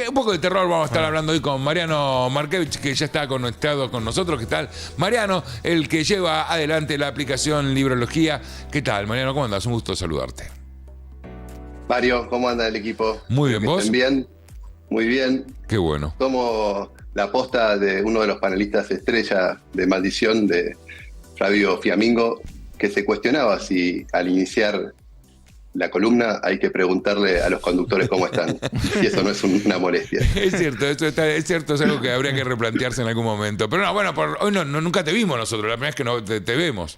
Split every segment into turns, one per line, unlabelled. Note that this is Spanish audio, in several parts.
Un poco de terror vamos a estar hablando hoy con Mariano Markevich, que ya está conectado con nosotros. ¿Qué tal? Mariano, el que lleva adelante la aplicación Librología. ¿Qué tal, Mariano? ¿Cómo andas? Un gusto saludarte.
Mario, ¿cómo anda el equipo?
Muy bien, ¿vos?
¿Estén bien? Muy bien.
Qué bueno.
Tomo la posta de uno de los panelistas estrella de Maldición, de Flavio Fiamingo, que se cuestionaba si al iniciar la columna hay que preguntarle a los conductores cómo están, y eso no es una molestia.
Es cierto, es cierto, es algo que habría que replantearse en algún momento. Pero no, bueno, hoy nunca te vimos nosotros, la primera vez que no te vemos.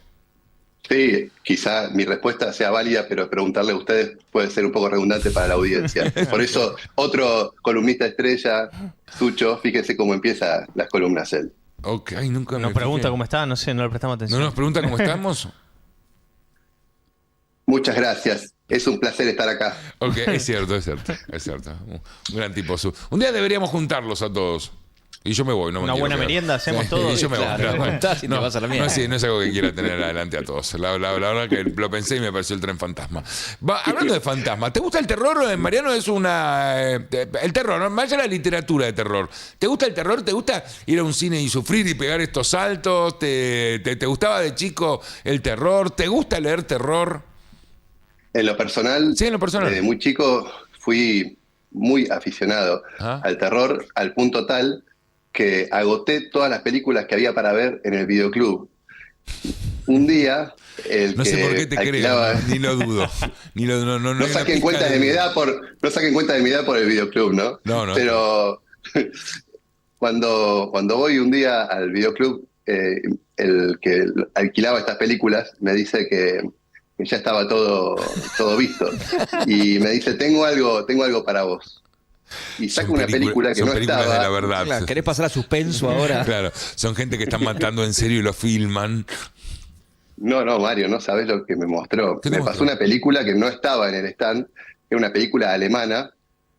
Sí, quizá mi respuesta sea válida, pero preguntarle a ustedes puede ser un poco redundante para la audiencia. Por eso, otro columnista estrella, Sucho, fíjense cómo empieza las columnas él.
Ok, nunca me
Nos pregunta
fijé.
cómo está, no sé, no le prestamos atención.
¿No nos pregunta cómo estamos?
Muchas gracias, es un placer estar acá.
Ok, es cierto. Un gran tipo. Un día deberíamos juntarlos a todos. Y yo me voy, no me
Una
quiero
buena
quedar.
merienda hacemos
Sí,
todos.
Y yo me voy.
Claro,
Claro.
contás y te vas a la mierda.
No es algo que quiera tener adelante a todos. La verdad que lo pensé y me pareció el tren fantasma. Hablando de fantasma, ¿te gusta el terror? Mariano es una... el terror, ¿no? Más allá de la literatura de terror. ¿Te gusta el terror? ¿Te gusta ir a un cine y sufrir y pegar estos saltos? ¿Te gustaba de chico el terror? ¿Te gusta leer terror?
En lo personal,
Sí, en lo personal.
desde muy chico fui muy aficionado al terror, al punto tal que agoté todas las películas que había para ver en el videoclub. Un día, el
No
que
sé por qué te
alquilaba...
creo, ni lo dudo.
No saquen cuenta de mi edad por el videoclub, ¿no?
No.
Pero cuando voy un día al videoclub, el que alquilaba estas películas me dice que ya estaba todo visto. Y me dice, tengo algo para vos. Y saca una película que
son
no
películas
estaba.
de la verdad.
Claro, ¿querés pasar a suspenso ahora?
Claro, son gente que están matando en serio y lo filman.
No, Mario, no sabés lo que me mostró.
¿Qué te
Me
mostró?
pasó una película que no estaba en el stand, era una película alemana,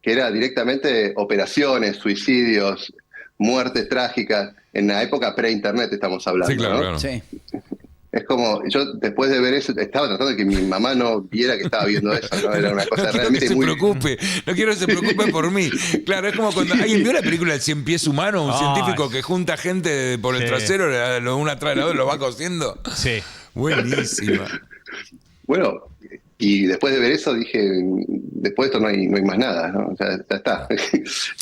que era directamente operaciones, suicidios, muertes trágicas, en la época pre-internet estamos hablando,
Sí, claro,
¿no?
claro.
Sí.
Es como, yo después de ver eso, estaba tratando de que mi mamá no viera que estaba viendo eso, ¿no? Era una cosa
No quiero
realmente
que se
muy...
preocupe, no quiero que se preocupe por mí. Claro, es como cuando alguien vio la película El Cien Pies Humano, un
Ay.
científico que junta gente por el
Sí.
trasero, una tras la otra, lo va cosiendo.
Sí.
Buenísima.
Bueno, y después de ver eso dije, después de esto no hay más nada, ¿no? O sea, ya está.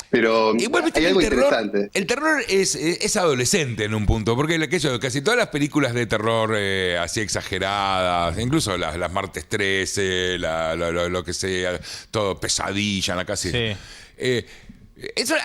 Pero
Igual viste
hay
que
algo interesante.
el terror es adolescente en un punto, porque casi todas las películas de terror así exageradas, incluso las Martes 13, lo que sea, todo Pesadilla, la casi.
Sí.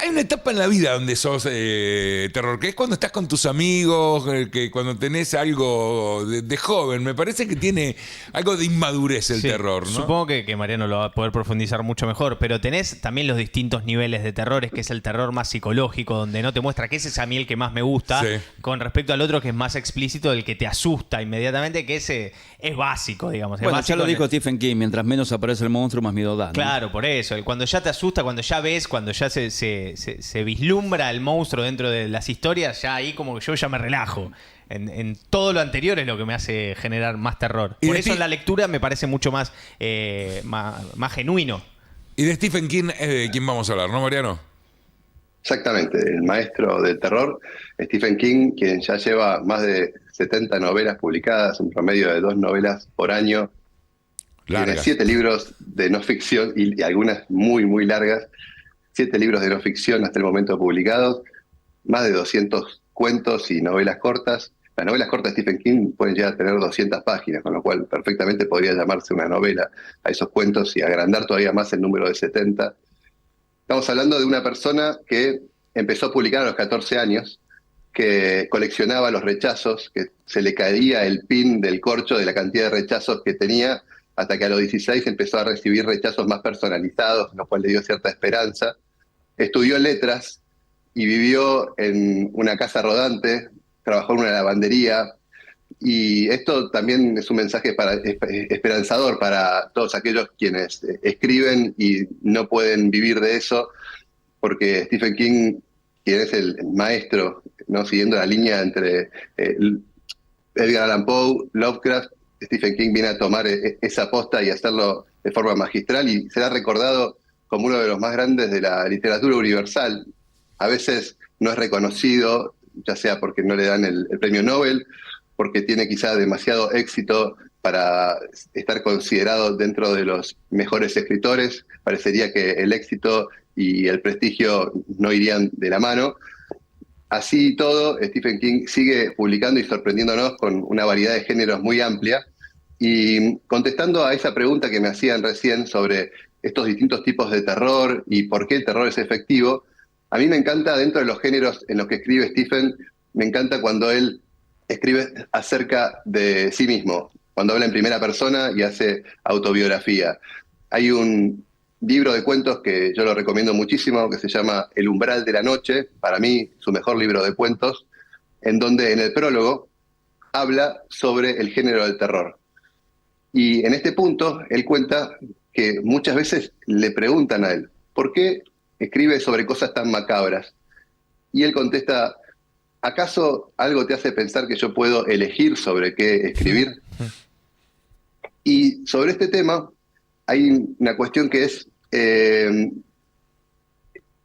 Hay una etapa en la vida donde sos terror, que es cuando estás con tus amigos, que cuando tenés algo de joven. Me parece que tiene algo de inmadurez el
Sí,
terror, ¿no?
Supongo que Mariano lo va a poder profundizar mucho mejor, pero tenés también los distintos niveles de terrores, que es el terror más psicológico, donde no te muestra que ese es a mí el que más me gusta,
Sí.
con respecto al otro que es más explícito, el que te asusta inmediatamente, que ese es básico, digamos. Es
Bueno,
básico
ya lo
en
dijo
el-
Stephen King, mientras menos aparece el monstruo, más miedo da, ¿no?
Claro, por eso. Cuando ya te asusta, cuando ya ves, cuando ya se vislumbra el monstruo dentro de las historias, ya ahí como que yo ya me relajo. En todo lo anterior es lo que me hace generar más terror.
Y
Por
de
eso
ti-
en la lectura me parece mucho más genuino.
Y de Stephen King es de quién vamos a hablar, ¿no, Mariano?
Exactamente, el maestro del terror, Stephen King, quien ya lleva más de 70 novelas publicadas, un promedio de 2 novelas por año. Tiene
Largas.
7 libros de no ficción y algunas muy largas. 7 libros de no ficción hasta el momento publicados, más de 200 cuentos y novelas cortas. Las novelas cortas de Stephen King pueden llegar a tener 200 páginas, con lo cual perfectamente podría llamarse una novela a esos cuentos y agrandar todavía más el número de 70. Estamos hablando de una persona que empezó a publicar a los 14 años, que coleccionaba los rechazos, que se le caía el pin del corcho de la cantidad de rechazos que tenía, hasta que a los 16 empezó a recibir rechazos más personalizados, lo cual le dio cierta esperanza. Estudió letras y vivió en una casa rodante, trabajó en una lavandería, y esto también es un mensaje esperanzador para todos aquellos quienes escriben y no pueden vivir de eso, porque Stephen King, quien es el maestro, ¿no? Siguiendo la línea entre Edgar Allan Poe, Lovecraft, Stephen King viene a tomar esa posta y hacerlo de forma magistral, y será recordado como uno de los más grandes de la literatura universal. A veces no es reconocido, ya sea porque no le dan el premio Nobel, porque tiene quizá demasiado éxito para estar considerado dentro de los mejores escritores. Parecería que el éxito y el prestigio no irían de la mano. Así y todo, Stephen King sigue publicando y sorprendiéndonos con una variedad de géneros muy amplia. Y contestando a esa pregunta que me hacían recién sobre estos distintos tipos de terror y por qué el terror es efectivo, a mí me encanta, dentro de los géneros en los que escribe Stephen, me encanta cuando él escribe acerca de sí mismo, cuando habla en primera persona y hace autobiografía. Hay un libro de cuentos que yo lo recomiendo muchísimo, que se llama El umbral de la noche, para mí su mejor libro de cuentos, en donde en el prólogo habla sobre el género del terror. Y en este punto él cuenta que muchas veces le preguntan a él, ¿por qué escribe sobre cosas tan macabras? Y él contesta, ¿acaso algo te hace pensar que yo puedo elegir sobre qué escribir? Y sobre este tema hay una cuestión que es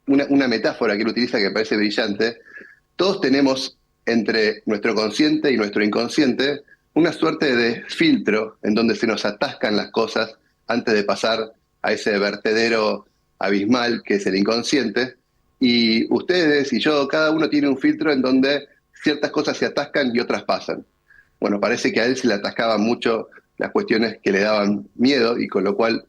una metáfora que él utiliza que me parece brillante. Todos tenemos entre nuestro consciente y nuestro inconsciente una suerte de filtro en donde se nos atascan las cosas antes de pasar a ese vertedero abismal que es el inconsciente. Y ustedes y yo, cada uno tiene un filtro en donde ciertas cosas se atascan y otras pasan. Bueno, parece que a él se le atascaban mucho las cuestiones que le daban miedo y con lo cual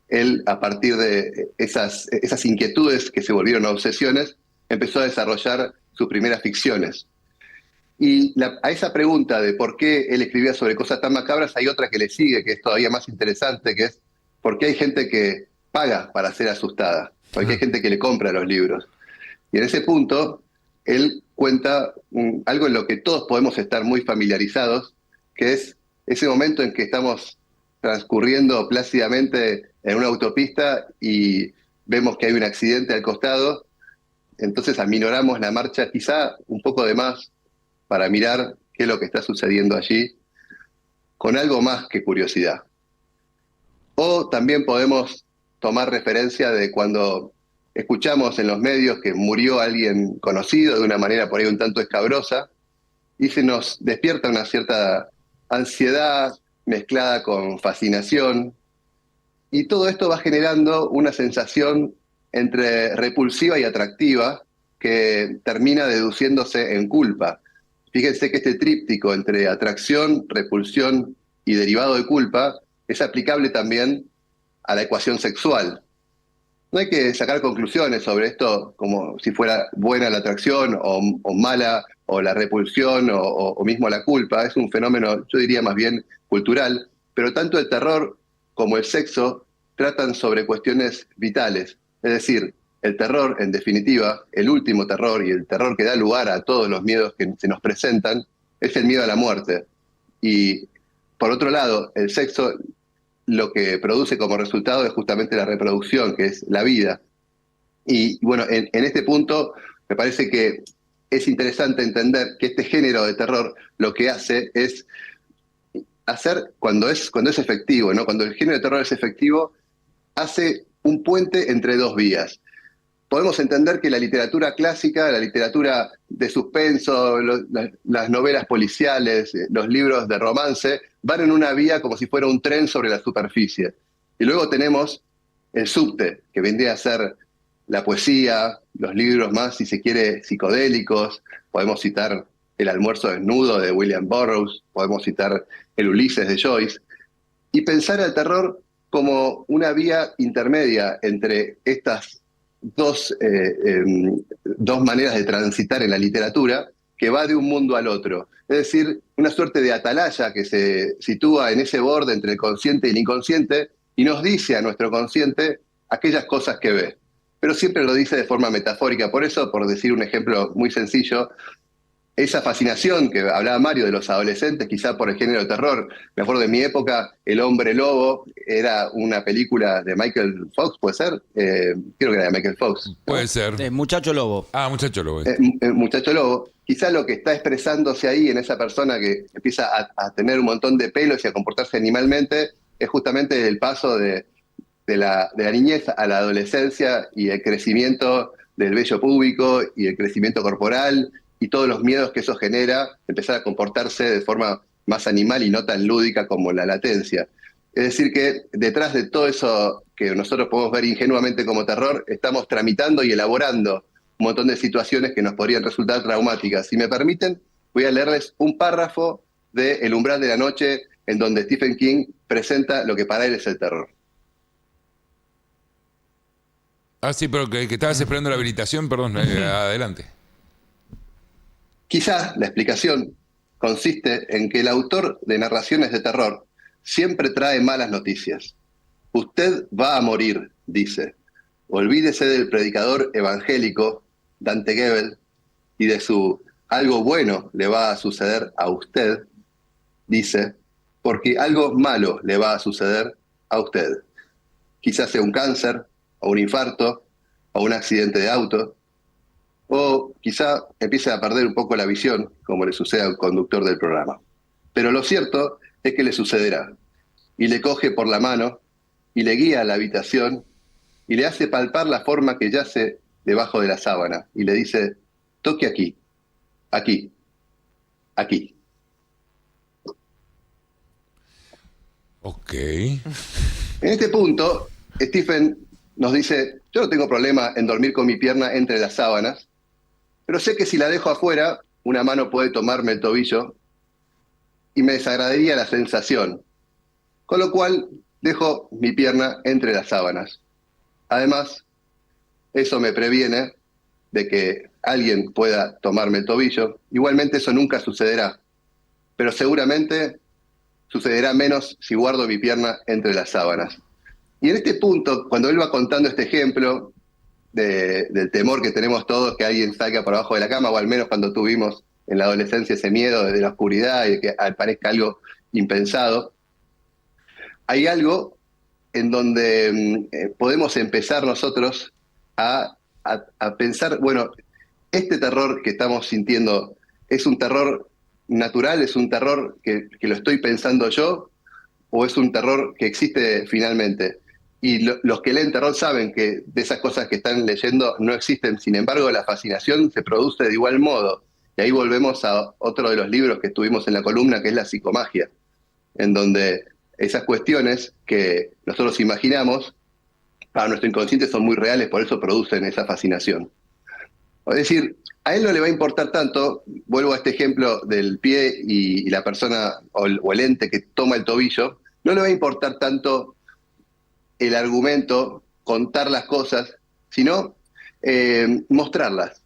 él, a partir de esas inquietudes que se volvieron obsesiones, empezó a desarrollar sus primeras ficciones. Y a esa pregunta de por qué él escribía sobre cosas tan macabras, hay otra que le sigue, que es todavía más interesante, que es por qué hay gente que paga para ser asustada, porque hay gente que le compra los libros. Y en ese punto, él cuenta algo en lo que todos podemos estar muy familiarizados, que es ese momento en que estamos transcurriendo plácidamente en una autopista y vemos que hay un accidente al costado, entonces aminoramos la marcha quizá un poco de más para mirar qué es lo que está sucediendo allí, con algo más que curiosidad. O también podemos tomar referencia de cuando escuchamos en los medios que murió alguien conocido de una manera por ahí un tanto escabrosa, y se nos despierta una cierta ansiedad mezclada con fascinación, y todo esto va generando una sensación entre repulsiva y atractiva que termina deduciéndose en culpa. Fíjense que este tríptico entre atracción, repulsión y derivado de culpa es aplicable también a la ecuación sexual. No hay que sacar conclusiones sobre esto como si fuera buena la atracción o mala, o la repulsión o mismo la culpa. Es un fenómeno, yo diría más bien cultural, pero tanto el terror como el sexo tratan sobre cuestiones vitales. Es decir, el terror, en definitiva, el último terror y el terror que da lugar a todos los miedos que se nos presentan, es el miedo a la muerte. Y por otro lado, el sexo lo que produce como resultado es justamente la reproducción, que es la vida. Y bueno, en este punto me parece que es interesante entender que este género de terror lo que hace es hacer, cuando es efectivo, ¿no? Cuando el género de terror es efectivo, hace un puente entre dos vías. Podemos entender que la literatura clásica, la literatura de suspenso, las novelas policiales, los libros de romance, van en una vía como si fuera un tren sobre la superficie. Y luego tenemos el subte, que vendría a ser la poesía, los libros más, si se quiere, psicodélicos. Podemos citar El almuerzo desnudo de William Burroughs, podemos citar El Ulises de Joyce, y pensar al terror como una vía intermedia entre estas dos maneras de transitar en la literatura, que va de un mundo al otro. Es decir, una suerte de atalaya que se sitúa en ese borde entre el consciente y el inconsciente y nos dice a nuestro consciente aquellas cosas que ve. Pero siempre lo dice de forma metafórica. Por eso, por decir un ejemplo muy sencillo, esa fascinación que hablaba Mario de los adolescentes, quizá por el género de terror. Me acuerdo de mi época, El Hombre Lobo era una película de Michael Fox, ¿puede ser? Creo que era de Michael Fox.
Puede ser.
Muchacho Lobo.
Ah, Muchacho Lobo.
Muchacho Lobo. Quizá lo que está expresándose ahí en esa persona que empieza a tener un montón de pelos y a comportarse animalmente es justamente el paso de de la niñez a la adolescencia y el crecimiento del vello púbico y el crecimiento corporal y todos los miedos que eso genera, empezar a comportarse de forma más animal y no tan lúdica como la latencia. Es decir, que detrás de todo eso que nosotros podemos ver ingenuamente como terror, estamos tramitando y elaborando un montón de situaciones que nos podrían resultar traumáticas. Si me permiten, voy a leerles un párrafo de El umbral de la noche, en donde Stephen King presenta lo que para él es el terror.
Ah, sí, pero que estabas esperando la habilitación, perdón, adelante.
Quizás la explicación consiste en que el autor de narraciones de terror siempre trae malas noticias. Usted va a morir, dice. Olvídese del predicador evangélico Dante Gebel y de su algo bueno le va a suceder a usted, dice, porque algo malo le va a suceder a usted. Quizás sea un cáncer, o un infarto, o un accidente de auto, o quizá empiece a perder un poco la visión, como le sucede al conductor del programa. Pero lo cierto es que le sucederá, y le coge por la mano, y le guía a la habitación, y le hace palpar la forma que yace debajo de la sábana, y le dice, toque aquí, aquí, aquí.
Ok.
En este punto, Stephen nos dice, yo no tengo problema en dormir con mi pierna entre las sábanas, pero sé que si la dejo afuera, una mano puede tomarme el tobillo y me desagradaría la sensación. Con lo cual, dejo mi pierna entre las sábanas. Además, eso me previene de que alguien pueda tomarme el tobillo. Igualmente eso nunca sucederá, pero seguramente sucederá menos si guardo mi pierna entre las sábanas. Y en este punto, cuando él va contando este ejemplo del temor que tenemos todos que alguien salga por abajo de la cama, o al menos cuando tuvimos en la adolescencia ese miedo de la oscuridad y que aparezca algo impensado, hay algo en donde podemos empezar nosotros a pensar, bueno, este terror que estamos sintiendo es un terror natural, es un terror que lo estoy pensando yo, o es un terror que existe finalmente. Y los que leen terror saben que de esas cosas que están leyendo no existen. Sin embargo, la fascinación se produce de igual modo. Y ahí volvemos a otro de los libros que estuvimos en la columna, que es la psicomagia, en donde esas cuestiones que nosotros imaginamos para nuestro inconsciente son muy reales, por eso producen esa fascinación. Es decir, a él no le va a importar tanto, vuelvo a este ejemplo del pie y la persona o el ente que toma el tobillo, no le va a importar tanto el argumento, contar las cosas, sino mostrarlas.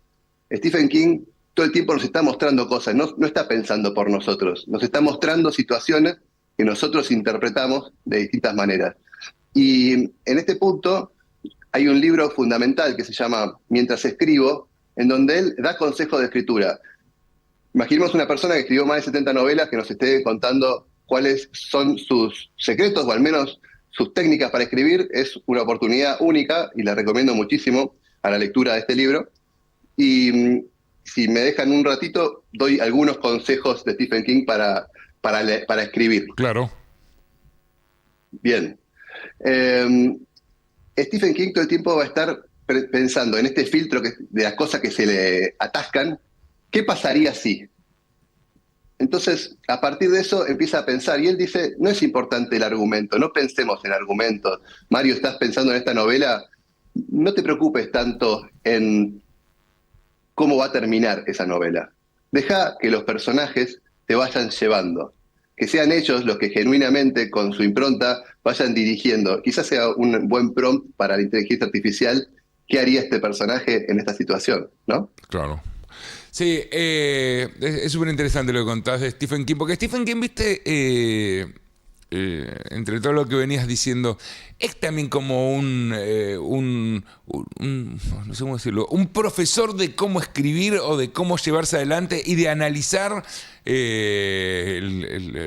Stephen King todo el tiempo nos está mostrando cosas, no está pensando por nosotros, nos está mostrando situaciones que nosotros interpretamos de distintas maneras. Y en este punto hay un libro fundamental que se llama Mientras escribo, en donde él da consejos de escritura. Imaginemos una persona que escribió más de 70 novelas que nos esté contando cuáles son sus secretos, o al menos sus técnicas para escribir. Es una oportunidad única y la recomiendo muchísimo a la lectura de este libro. Y si me dejan un ratito, doy algunos consejos de Stephen King para escribir.
Claro.
Bien. Stephen King todo el tiempo va a estar pensando en este filtro de las cosas que se le atascan. ¿Qué pasaría si? Entonces, a partir de eso empieza a pensar, y él dice, no es importante el argumento, no pensemos en argumentos. Mario, ¿estás pensando en esta novela? No te preocupes tanto en cómo va a terminar esa novela. Deja que los personajes te vayan llevando, que sean ellos los que genuinamente, con su impronta, vayan dirigiendo. Quizás sea un buen prompt para la inteligencia artificial, ¿qué haría este personaje en esta situación? ¿No?
Claro. Sí, es súper interesante lo que contás de Stephen King, porque Stephen King, viste, entre todo lo que venías diciendo, es también como no sé cómo decirlo, un profesor de cómo escribir o de cómo llevarse adelante y de analizar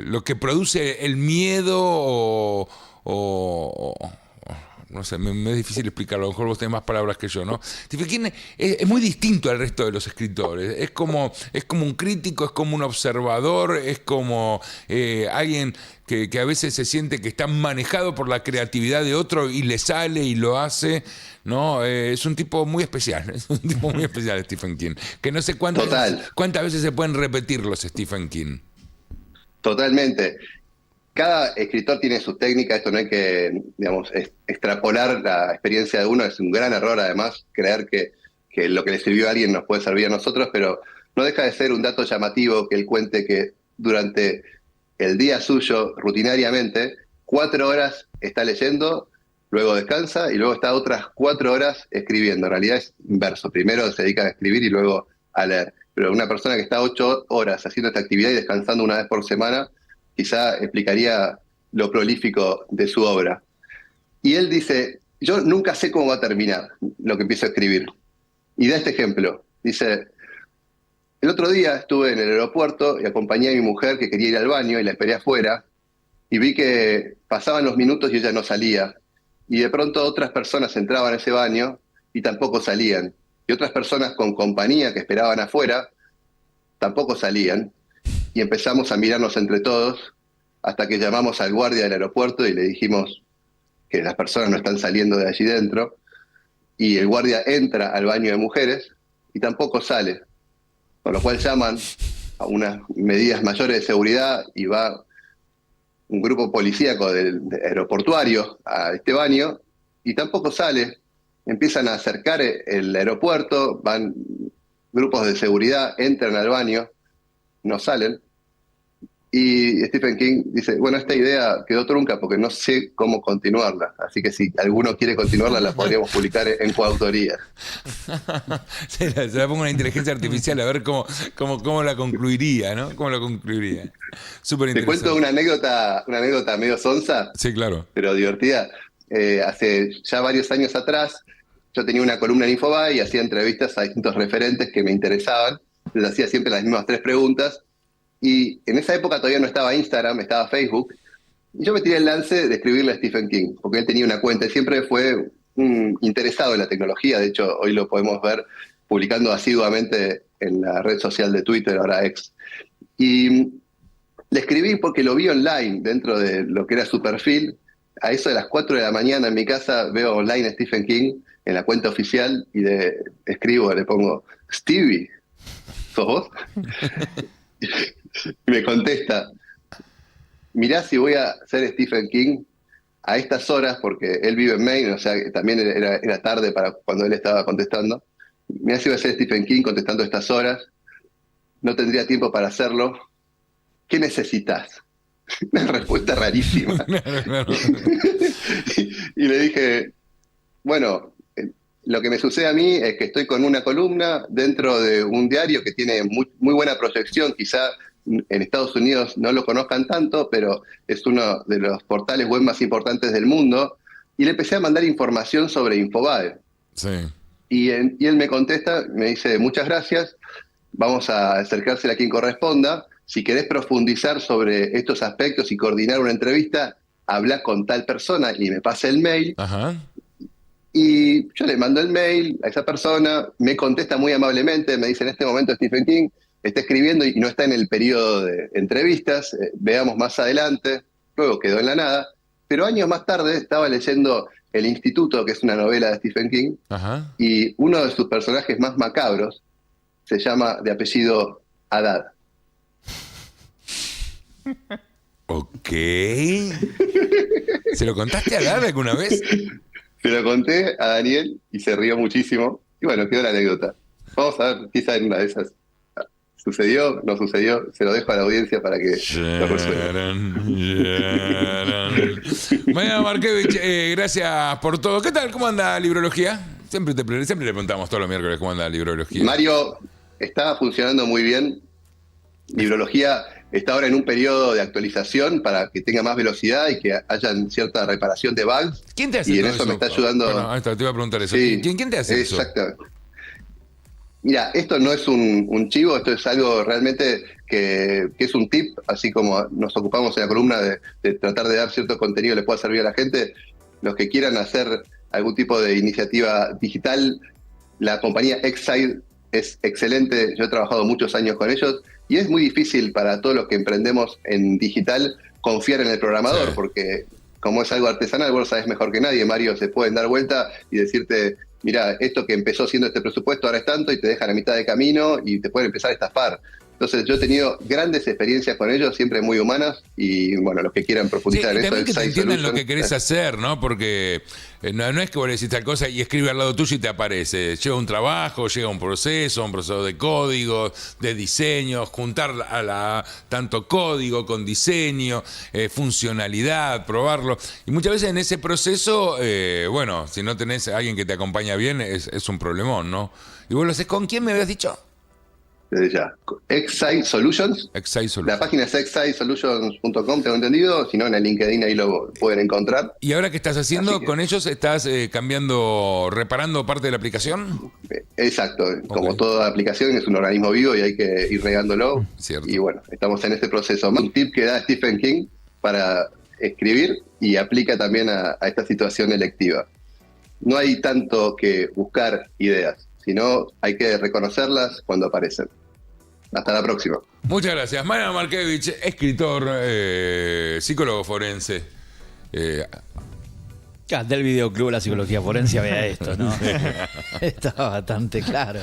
lo que produce el miedo o no sé, me es difícil explicarlo, a lo mejor vos tenés más palabras que yo, ¿no? Stephen King es muy distinto al resto de los escritores, es como un crítico, es como un observador, es como alguien que a veces se siente que está manejado por la creatividad de otro y le sale y lo hace, ¿no? Es un tipo muy especial, Stephen King, que no sé cuántas veces se pueden repetir los Stephen King.
Totalmente. Cada escritor tiene su técnica, esto no hay que, digamos, extrapolar la experiencia de uno, es un gran error además creer que lo que le sirvió a alguien nos puede servir a nosotros, pero no deja de ser un dato llamativo que él cuente que durante el día suyo, rutinariamente, 4 horas está leyendo, luego descansa y luego está otras 4 horas escribiendo. En realidad es inverso, primero se dedica a escribir y luego a leer. Pero una persona que está 8 horas haciendo esta actividad y descansando una vez por semana, quizá explicaría lo prolífico de su obra. Y él dice, yo nunca sé cómo va a terminar lo que empiezo a escribir. Y da este ejemplo. Dice, el otro día estuve en el aeropuerto y acompañé a mi mujer que quería ir al baño y la esperé afuera y vi que pasaban los minutos y ella no salía. Y de pronto otras personas entraban a ese baño y tampoco salían. Y otras personas con compañía que esperaban afuera tampoco salían. Y empezamos a mirarnos entre todos hasta que llamamos al guardia del aeropuerto y le dijimos que las personas no están saliendo de allí dentro. Y el guardia entra al baño de mujeres y tampoco sale. Con lo cual llaman a unas medidas mayores de seguridad y va un grupo policíaco del aeroportuario a este baño y tampoco sale. Empiezan a acercar el aeropuerto, van grupos de seguridad, entran al baño, no salen. Y Stephen King dice, bueno, esta idea quedó trunca porque no sé cómo continuarla. Así que si alguno quiere continuarla, la podríamos publicar en coautoría.
Se la pongo a una inteligencia artificial a ver cómo la concluiría, ¿no? ¿Cómo la concluiría? Súper interesante.
Te cuento una anécdota medio sonsa.
Sí, claro.
Pero divertida. Hace ya varios años atrás, yo tenía una columna en Infobae y hacía entrevistas a distintos referentes que me interesaban. Les hacía siempre las mismas 3 preguntas. Y en esa época todavía no estaba Instagram, estaba Facebook. Y yo me tiré el lance de escribirle a Stephen King, porque él tenía una cuenta y siempre fue interesado en la tecnología. De hecho, hoy lo podemos ver publicando asiduamente en la red social de Twitter, ahora X. Y le escribí porque lo vi online dentro de lo que era su perfil. A eso de las 4 de la mañana en mi casa veo online a Stephen King en la cuenta oficial y le pongo, Stevie, ¿sos vos? Y me contesta, mirá si voy a ser Stephen King a estas horas, porque él vive en Maine, o sea que también era tarde para cuando él estaba contestando. Mirá si voy a ser Stephen King contestando a estas horas, no tendría tiempo para hacerlo. ¿Qué necesitas? Una respuesta rarísima. Y le dije, bueno, lo que me sucede a mí es que estoy con una columna dentro de un diario que tiene muy buena proyección, quizá en Estados Unidos no lo conozcan tanto, pero es uno de los portales web más importantes del mundo, y le empecé a mandar información sobre Infobae.
Sí.
Y él me contesta, me dice, muchas gracias, vamos a acercársela a quien corresponda, si querés profundizar sobre estos aspectos y coordinar una entrevista, habla con tal persona, y me pasa el mail.
Ajá.
Y yo le mando el mail a esa persona, me contesta muy amablemente, me dice, en este momento Stephen King está escribiendo y no está en el periodo de entrevistas, veamos más adelante. Luego quedó en la nada, pero años más tarde estaba leyendo El Instituto, que es una novela de Stephen King.
Ajá.
Y uno de sus personajes más macabros se llama de apellido Haddad.
Ok. ¿Se lo contaste a Haddad alguna vez?
Se lo conté a Daniel y se rió muchísimo. Y bueno, quedó la anécdota. Vamos a ver, quizá en una de esas. ¿Sucedió? ¿No sucedió? Se lo dejo a la audiencia para que lo resuelva.
Mariano Markevich, gracias por todo. ¿Qué tal? ¿Cómo anda la librología? Siempre le preguntamos todos los miércoles cómo anda la librología.
Mario, está funcionando muy bien. Librología está ahora en un periodo de actualización para que tenga más velocidad y que haya cierta reparación de bugs.
¿Quién te hace
y en
todo
eso me está ayudando.
Bueno, ahí está, te iba a preguntar eso.
Sí,
¿Quién te hace eso?
Exactamente. Mira, esto no es un chivo, esto es algo realmente que es un tip, así como nos ocupamos en la columna de tratar de dar cierto contenido que le pueda servir a la gente. los que quieran hacer algún tipo de iniciativa digital, la compañía Exide es excelente. Yo he trabajado muchos años con ellos y es muy difícil para todos los que emprendemos en digital confiar en el programador,
Sí.
porque como es algo artesanal, vos lo sabés mejor que nadie, Mario, se pueden dar vuelta y decirte, mira, esto que empezó siendo este presupuesto ahora es tanto, y te dejan a mitad de camino y te pueden empezar a estafar. Entonces yo he tenido grandes experiencias con ellos, siempre muy humanas, y bueno, los que quieran
Sí,
profundizar
y
en eso,
también que te
Exide
entiendan lo
Solutions,
que querés hacer, ¿no? Porque no es que vos le decís tal cosa y escribe al lado tuyo y te aparece. Lleva un trabajo, llega un proceso de código, de diseño, juntar tanto código con diseño, funcionalidad, probarlo. Y muchas veces en ese proceso, bueno, si no tenés a alguien que te acompaña bien, es un problemón, ¿no? ¿Y vos lo haces con quién me habías dicho?
desde ya. Exide Solutions.
Exide
La
Solutions.
página es exidesolutions.com, tengo entendido. Si no, en el LinkedIn ahí lo pueden encontrar.
¿Y ahora qué estás haciendo
Así que-
con ellos? ¿Estás reparando parte de la aplicación?
Exacto. Como toda aplicación es un organismo vivo y hay que ir regándolo.
Cierto.
Y bueno, estamos en este proceso. Un tip que da Stephen King para escribir y aplica también a esta situación electiva. No hay tanto que buscar ideas, sino hay que reconocerlas cuando aparecen. Hasta la próxima.
Muchas gracias. Mariano Markevich, escritor, psicólogo forense.
Del videoclub La Psicología Forense, vea esto, ¿no? Está bastante claro.